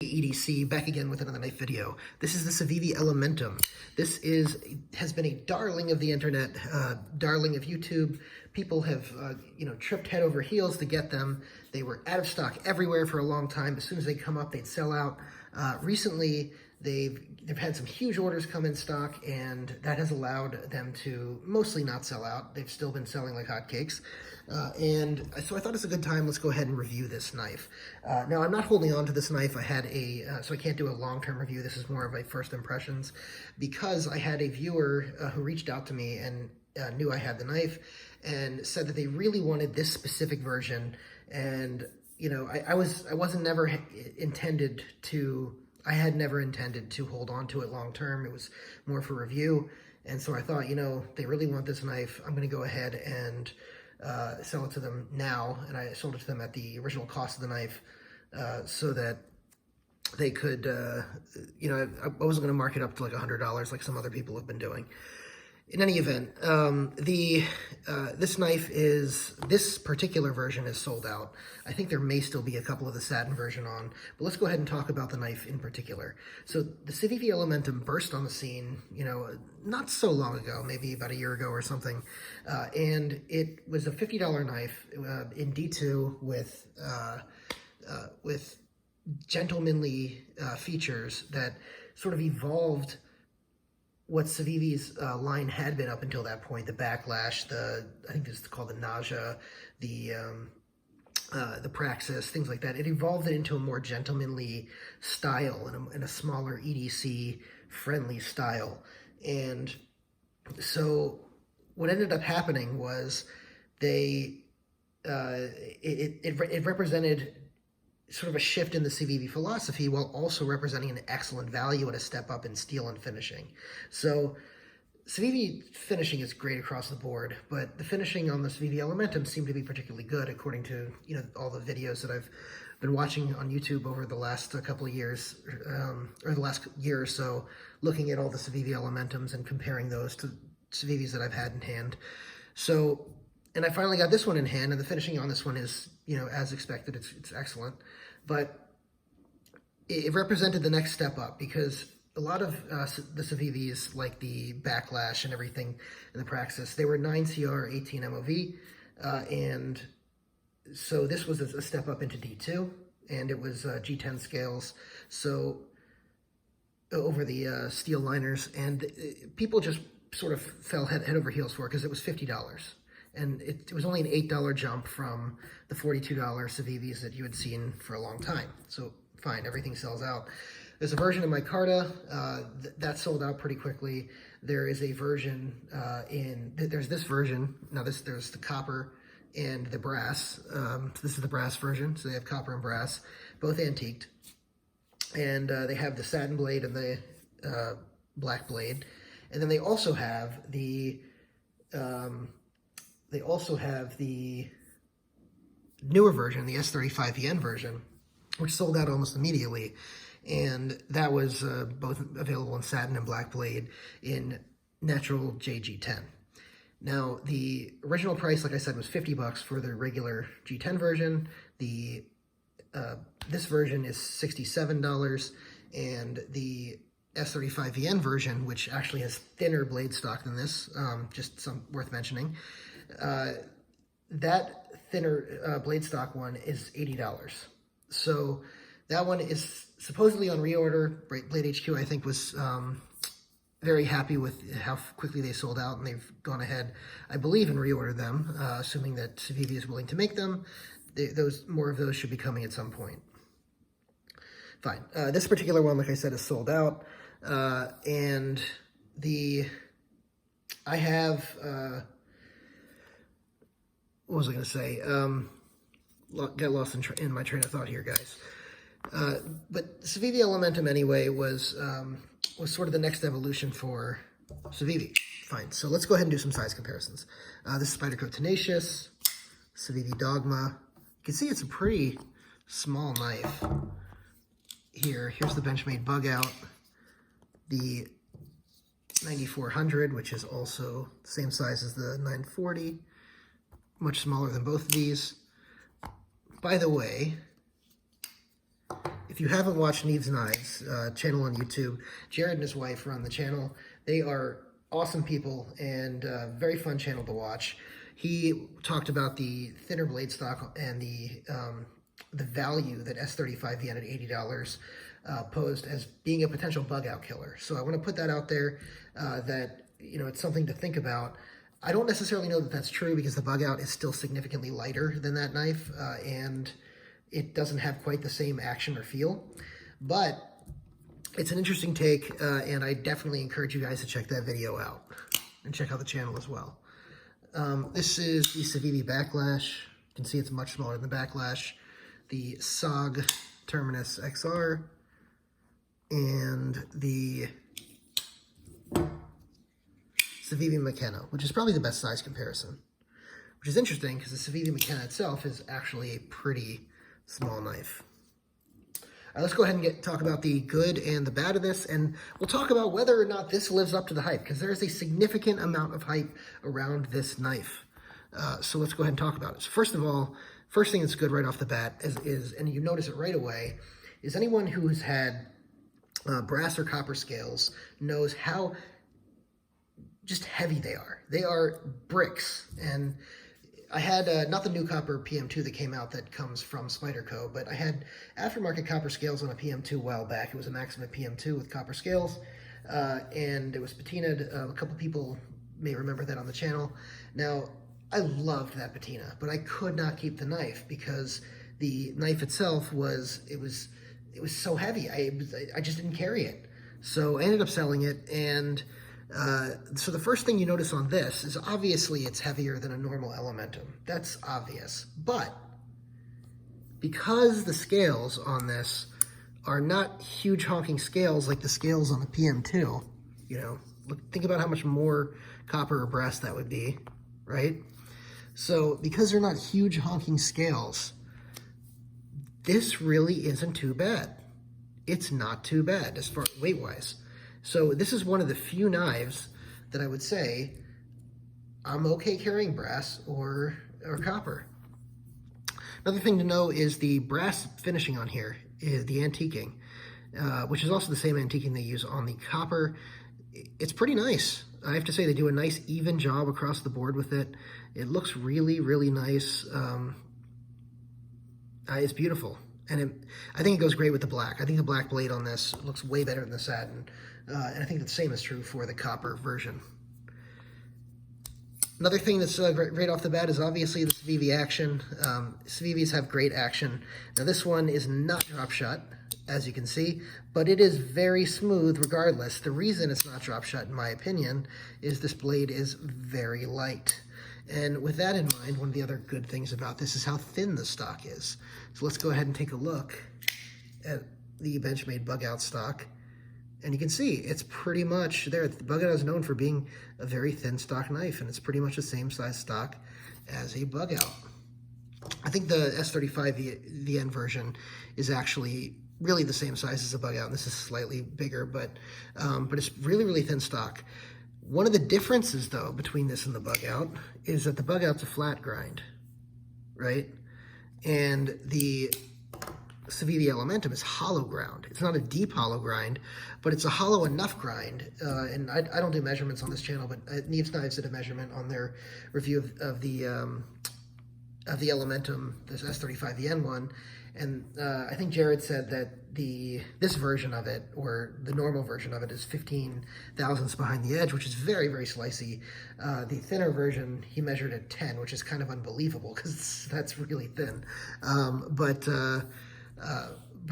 EDC back again with another knife video. This is the Civivi Elementum. This has been a darling of the internet, darling of YouTube. People have tripped head over heels to get them. They were out of stock everywhere for a long time. As soon as they come up, they'd sell out. Recently, they've had some huge orders come in stock, and that has allowed them to mostly not sell out. They've still been selling like hotcakes. And so I thought it's a good time. Let's go ahead and review this knife. Now, I'm not holding on to this knife. I had so I can't do a long-term review. This is more of my first impressions because I had a viewer who reached out to me and knew I had the knife and said that they really wanted this specific version. And, I had never intended to hold on to it long-term. It was more for review. And so I thought, they really want this knife. I'm going to go ahead and sell it to them now, and I sold it to them at the original cost of the knife, so that they could, I wasn't going to mark it up to like $100 like some other people have been doing. In any event, this particular version is sold out. I think there may still be a couple of the satin version on, but let's go ahead and talk about the knife in particular. So the Civivi Elementum burst on the scene, not so long ago, maybe about a year ago or something, and it was a $50 knife in D2 with gentlemanly features that sort of evolved what Civivi's line had been up until that point: the backlash, I think this is called the nausea, the praxis, things like that. It evolved it into a more gentlemanly style and a smaller EDC friendly style. And so what ended up happening was it represented sort of a shift in the Civivi philosophy while also representing an excellent value and a step up in steel and finishing. So Civivi finishing is great across the board, but the finishing on the Civivi Elementum seemed to be particularly good according to all the videos that I've been watching on YouTube over the last couple of years, or the last year or so, looking at all the Civivi Elementums and comparing those to Civivis that I've had in hand. So, and I finally got this one in hand, and the finishing on this one is, as expected, it's excellent. But it represented the next step up because a lot of the Civivis, like the backlash and everything in the praxis, they were 9CR 18 MOV, and so this was a step up into D2, and it was G10 scales, so over the steel liners, and people just sort of fell head over heels for it because it was $50. And it was only an $8 jump from the $42 Civivis that you had seen for a long time. So fine, everything sells out. There's a version in micarta that sold out pretty quickly. There is a version there's this version. Now there's the copper and the brass. This is the brass version. So they have copper and brass, both antiqued. And they have the satin blade and the black blade. And then they also have the newer version, the S35VN version, which sold out almost immediately. And that was both available in satin and black blade in natural JG10. Now, the original price, like I said, was $50 for the regular G10 version. This version is $67, and the S35VN version, which actually has thinner blade stock than this, just some worth mentioning, that thinner blade stock one is $80. So that one is supposedly on reorder. BladeHQ, I think, was very happy with how quickly they sold out, and they've gone ahead, I believe, and reordered them, assuming that Civivi is willing to make them. More of those should be coming at some point. Fine. This particular one, like I said, is sold out, and I have, what was I going to say? Got lost in my train of thought here, guys. But Civivi Elementum, anyway, was sort of the next evolution for Civivi. Fine, so let's go ahead and do some size comparisons. This is Spyderco Tenacious, Civivi Dogma. You can see it's a pretty small knife. Here's the Benchmade Bugout, the 9400, which is also the same size as the 940, much smaller than both of these. By the way, if you haven't watched Neve's Knives channel on YouTube, Jared and his wife run the channel. They are awesome people and very fun channel to watch. He talked about the thinner blade stock and the value that S35VN at $80 posed as being a potential bug out killer. So I want to put that out there that, you know, it's something to think about. I don't necessarily know that that's true because the bug out is still significantly lighter than that knife and it doesn't have quite the same action or feel, but it's an interesting take and I definitely encourage you guys to check that video out and check out the channel as well. This is the Civivi Backlash. You can see it's much smaller than the Backlash. The SOG Terminus XR and the Civivi McKenna, which is probably the best size comparison, which is interesting because the Civivi McKenna itself is actually a pretty small knife. All right, let's go ahead and talk about the good and the bad of this, and we'll talk about whether or not this lives up to the hype, because there is a significant amount of hype around this knife. So let's go ahead and talk about it. So first of all, first thing that's good right off the bat is and you notice it right away, is anyone who has had brass or copper scales knows how just heavy they are. They are bricks. And I had not the new copper PM2 that came out that comes from Spyderco, but I had aftermarket copper scales on a PM2 a while back. It was a Maximum PM2 with copper scales, and it was patinaed. A couple people may remember that on the channel. Now, I loved that patina, but I could not keep the knife because the knife itself was so heavy. I just didn't carry it. So I ended up selling it, and so the first thing you notice on this is obviously it's heavier than a normal Elementum. That's obvious. But because the scales on this are not huge honking scales like the scales on the PM2, you know, think about how much more copper or brass that would be, right? So because they're not huge honking scales, this really isn't too bad. It's not too bad as far as weight-wise. So this is one of the few knives that I would say I'm okay carrying brass or copper. Another thing to know is the brass finishing on here is the antiquing, which is also the same antiquing they use on the copper. It's pretty nice. I have to say they do a nice even job across the board with it. It looks really, really nice. It's beautiful. And I think it goes great with the black. I think the black blade on this looks way better than the satin. And I think the same is true for the copper version. Another thing that's right off the bat is obviously the Civivi action. Civivis have great action. Now this one is not drop shot, as you can see, but it is very smooth regardless. The reason it's not drop shot, in my opinion, is this blade is very light. And with that in mind, one of the other good things about this is how thin the stock is. So let's go ahead and take a look at the Benchmade Bugout stock. And you can see it's pretty much there. The Bugout is known for being a very thin stock knife, and it's pretty much the same size stock as a Bugout. I think the S35VN version is actually really the same size as a Bugout, and this is slightly bigger, but it's really, really thin stock. One of the differences, though, between this and the Bugout is that the Bugout's a flat grind, right? And the Civivi Elementum is hollow ground. It's not a deep hollow grind, but it's a hollow enough grind. And I don't do measurements on this channel, but Neve's Knives did a measurement on their review of the Elementum, this S35VN one, and I think Jared said that this version of it, or the normal version of it, is 15 thousandths behind the edge, which is very, very slicey. The thinner version, he measured at 10, which is kind of unbelievable because that's really thin. But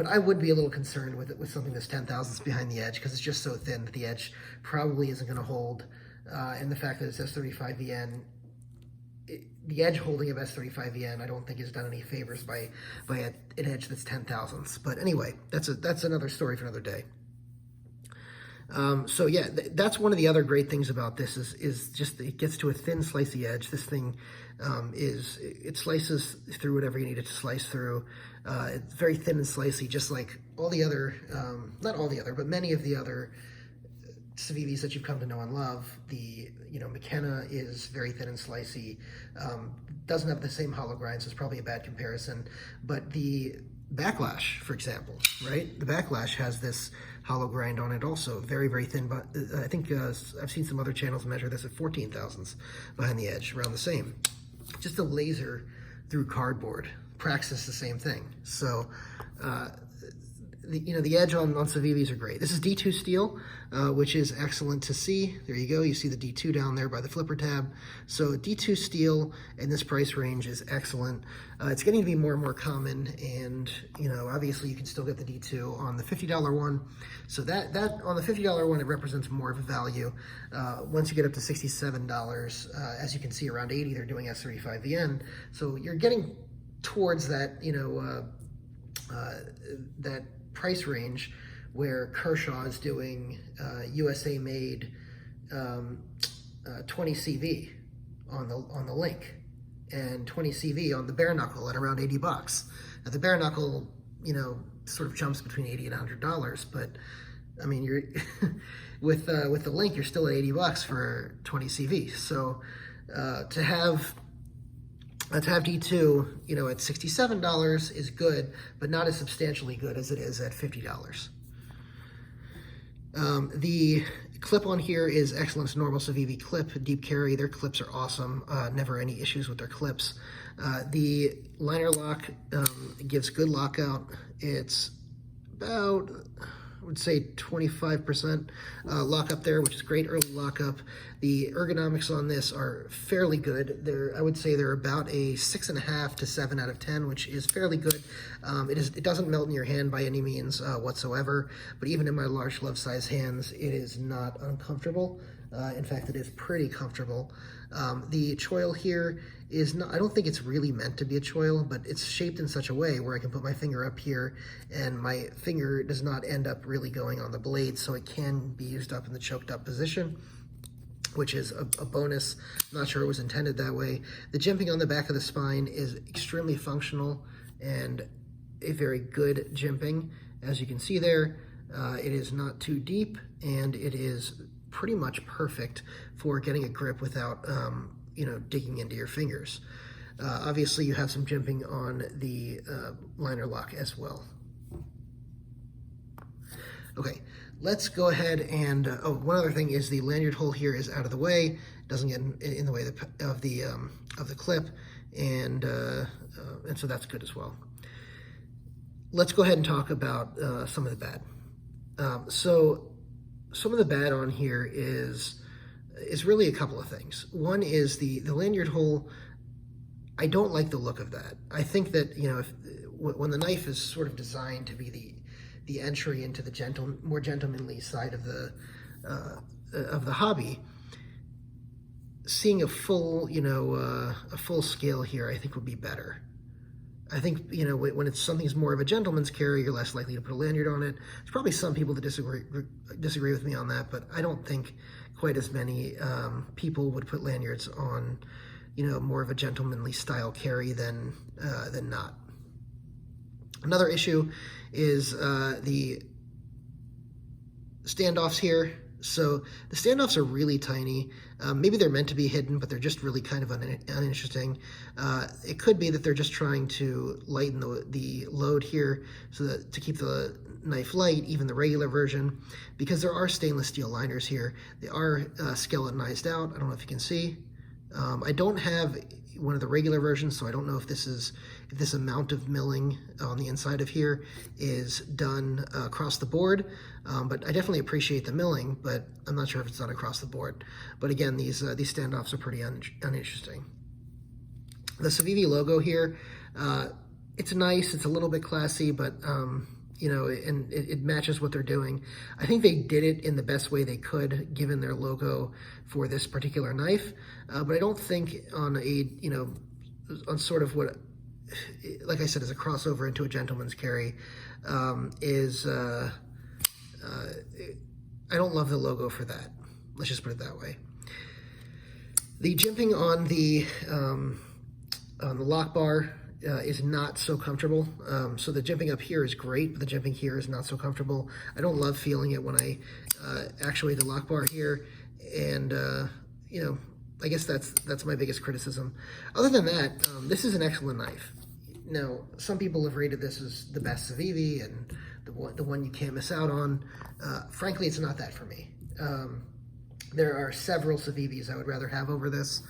I would be a little concerned with something that's 10 thousandths behind the edge because it's just so thin that the edge probably isn't going to hold. And the fact that it's S35VN, the edge holding of S35VN, I don't think is done any favors by an edge that's 10 thousandths. But anyway, that's another story for another day. So yeah, that's one of the other great things about this is just it gets to a thin slicey edge. This thing it slices through whatever you need it to slice through. It's very thin and slicey, just like all the other, not all the other, but many of the other Civivis that you've come to know and love. The McKenna is very thin and slicey, doesn't have the same hollow grind, so it's probably a bad comparison. But the Backlash, for example, right? The Backlash has this hollow grind on it also, very, very thin, but I think I've seen some other channels measure this at 14 thousandths behind the edge, around the same. Just a laser through cardboard. Praxis, the same thing. So, the edge on Civivis are great. This is D2 steel, which is excellent to see. There you go. You see the D2 down there by the flipper tab. So D2 steel in this price range is excellent. It's getting to be more and more common, and obviously you can still get the D2 on the $50 one. So that on the $50 one, it represents more of a value. Once you get up to $67, as you can see, around 80, they're doing S35VN. So you're getting towards that, that price range where Kershaw is doing USA made 20 CV on the Link and 20 CV on the Bareknuckle at around 80 bucks. Now the Bareknuckle, sort of jumps between $80 and $100, but I mean, you're with the Link, you're still at 80 bucks for 20 CV. So to have D2, at $67 is good, but not as substantially good as it is at $50. The clip on here is excellent. It's normal Civivi clip, deep carry. Their clips are awesome. Never any issues with their clips. The liner lock gives good lockout. It's about, I would say 25% lockup there, which is great early lockup. The ergonomics on this are fairly good. I would say they're about a 6.5 to 7 out of 10, which is fairly good. It doesn't melt in your hand by any means whatsoever, but even in my large glove size hands, it is not uncomfortable. In fact, it is pretty comfortable. The choil here is not, I don't think it's really meant to be a choil, but it's shaped in such a way where I can put my finger up here and my finger does not end up really going on the blade, so it can be used up in the choked up position, which is a bonus. Not sure it was intended that way. The jimping on the back of the spine is extremely functional and a very good jimping. As you can see there, it is not too deep and it is pretty much perfect for getting a grip without digging into your fingers. Obviously you have some jimping on the liner lock as well. Okay, let's go ahead and, one other thing is the lanyard hole here is out of the way, doesn't get in the way of the clip, and so that's good as well. Let's go ahead and talk about some of the bad. So some of the bad on here is really a couple of things. One is the lanyard hole. I don't like the look of that. I think that when the knife is sort of designed to be the entry into the more gentlemanly side of the hobby, seeing a full scale here, I think would be better. I think, when something's more of a gentleman's carry, you're less likely to put a lanyard on it. There's probably some people that disagree with me on that, but I don't think quite as many people would put lanyards on, more of a gentlemanly style carry than not. Another issue is the standoffs here. So the standoffs are really tiny. Maybe they're meant to be hidden, but they're just really kind of uninteresting. It could be that they're just trying to lighten the load here so that to keep the knife light, even the regular version, because there are stainless steel liners here. They are skeletonized out. I don't know if you can see. I don't have one of the regular versions, so I don't know if this amount of milling on the inside of here is done across the board, but I definitely appreciate the milling, but I'm not sure if it's done across the board. But again, these standoffs are pretty uninteresting. The Civivi logo here, it's nice, it's a little bit classy, but and it matches what they're doing. I think they did it in the best way they could, given their logo for this particular knife. But I don't think on on sort of what, like I said, is a crossover into a gentleman's carry, I don't love the logo for that. Let's just put it that way. The jimping on the lock bar is not so comfortable. So the jimping up here is great, but the jimping here is not so comfortable. I don't love feeling it when I actuate the lock bar here, and I guess that's my biggest criticism. Other than that, this is an excellent knife. Now, some people have rated this as the best Civivi and the one you can't miss out on. Frankly, it's not that for me. There are several Civivis I would rather have over this.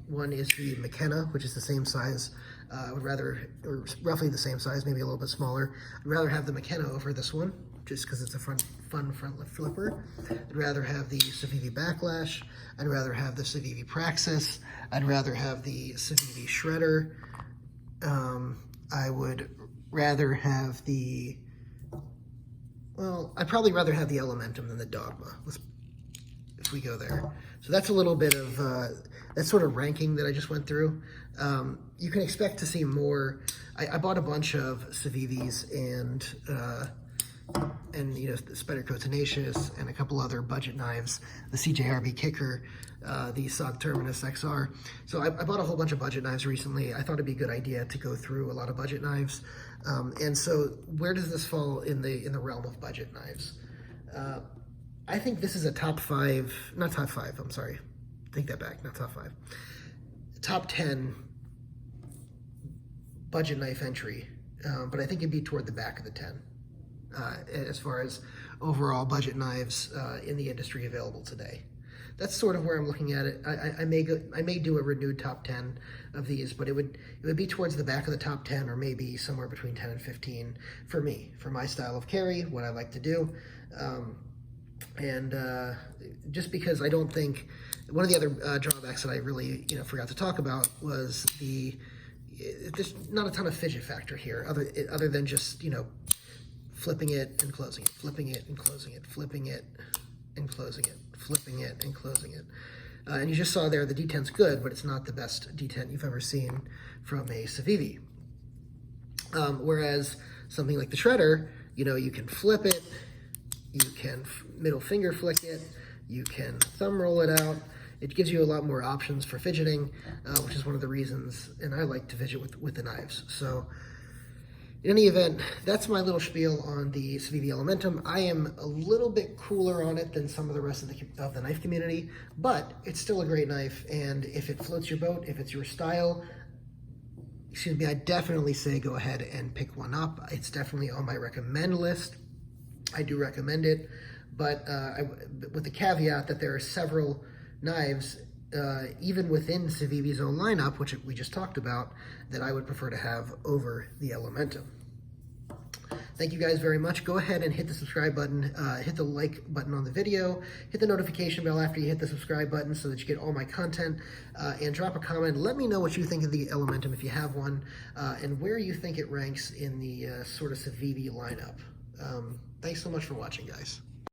One is the McKenna, which is the same size. I would rather, or roughly the same size, maybe a little bit smaller. I'd rather have the McKenna over this one, just because it's a fun front flipper. I'd rather have the Civivi Backlash. I'd rather have the Civivi Praxis. I'd rather have the Civivi Shredder. I would rather have the, well, I'd probably rather have the Elementum than the Dogma, if we go there. So that's a little bit of, that sort of ranking that I just went through. You can expect to see more. I bought a bunch of Civivis and you know, the Spyderco Tenacious and a couple other budget knives, the CJRB Kicker, the SOG Terminus XR. So I bought a whole bunch of budget knives recently. I thought it'd be a good idea to go through a lot of budget knives. And so where does this fall in the realm of budget knives? I think this is a top 5, not top 5, I'm sorry. Take that back, not top 5. Top 10 budget knife entry, but I think it'd be toward the back of the 10 as far as overall budget knives in the industry available today. That's sort of where I'm looking at it. I may do a renewed top 10 of these, but it would be towards the back of the top 10, or maybe somewhere between 10 and 15 for me, for my style of carry, what I like to do. And just because I don't think, one of the other drawbacks that I really forgot to talk about was there's not a ton of fidget factor here, other than just flipping it and closing it, flipping it and closing it, flipping it and closing it, flipping it and closing it. And you just saw there the detent's good, but it's not the best detent you've ever seen from a Civivi. Whereas something like the Shredder, you can flip it, you can middle finger flick it, you can thumb roll it out. It gives you a lot more options for fidgeting, which is one of the reasons, and I like to fidget with the knives. So in any event, that's my little spiel on the Civivi Elementum. I am a little bit cooler on it than some of the rest of the knife community, but it's still a great knife, and if it floats your boat, if it's your style, I definitely say go ahead and pick one up. It's definitely on my recommend list. I do recommend it, but with the caveat that there are several knives, even within Civivi's own lineup, which we just talked about, that I would prefer to have over the Elementum. Thank you guys very much. Go ahead and hit the subscribe button, hit the like button on the video, hit the notification bell after you hit the subscribe button so that you get all my content, and drop a comment. Let me know what you think of the Elementum if you have one, and where you think it ranks in the sort of Civivi lineup. Thanks so much for watching, guys.